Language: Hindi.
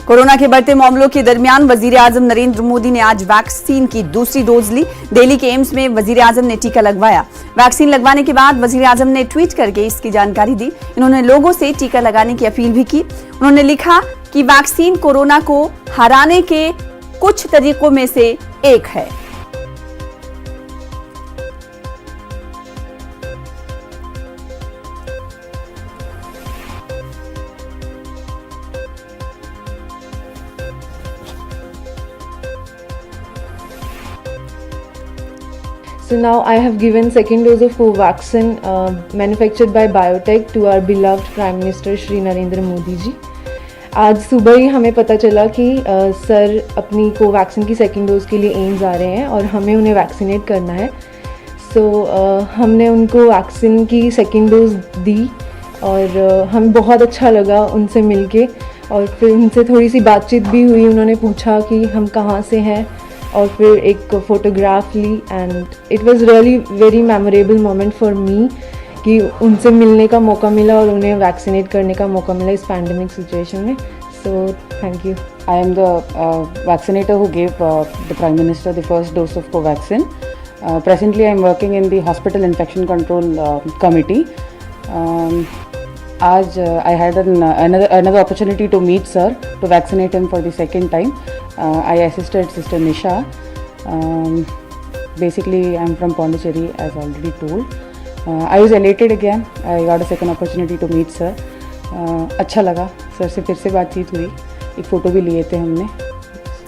कोरोना के बढ़ते मामलों के दरमियान वजीर-ए-आजम नरेंद्र मोदी ने आज वैक्सीन की दूसरी डोज ली। दिल्ली के एम्स में वजीर-ए-आजम ने टीका लगवाया। वैक्सीन लगवाने के बाद वजीर-ए-आजम ने ट्वीट करके इसकी जानकारी दी। इन्होंने लोगों से टीका लगाने की अपील भी की। उन्होंने लिखा कि वैक्सीन कोरोना को हराने के कुछ तरीकों में से एक है। So now I have given second dose of Covaxin manufactured by Biotech to our beloved Prime Minister Shri Narendra Modi जी। आज सुबह ही हमें पता चला कि सर अपनी कोवैक्सीन की सेकेंड डोज़ के लिए एम्स आ रहे हैं और हमें उन्हें वैक्सीनेट करना है। हमने उनको वैक्सीन की सेकेंड डोज़ दी और हमें बहुत अच्छा लगा उनसे मिलके और फिर उनसे थोड़ी सी बातचीत भी हुई। उन्होंने पूछा कि हम कहाँ से हैं और फिर एक फ़ोटोग्राफ ली and it was really very memorable moment for me कि उनसे मिलने का मौका मिला और उन्हें वैक्सीनेट करने का मौका मिला इस पैंडेमिक सिचुएशन में। So thank you. I am the vaccinator who gave the Prime Minister the first dose of Covaxin. Presently, I am working in the Hospital Infection Control Committee. आज I had another opportunity to meet sir to vaccinate him for the second time. I assisted Sister Nisha. Basically, I am from Pondicherry, as already told. I was elated again. I got a second opportunity to meet sir. अच्छा लगा, सर से फिर से बातचीत हुई, एक फ़ोटो भी लिए थे हमने।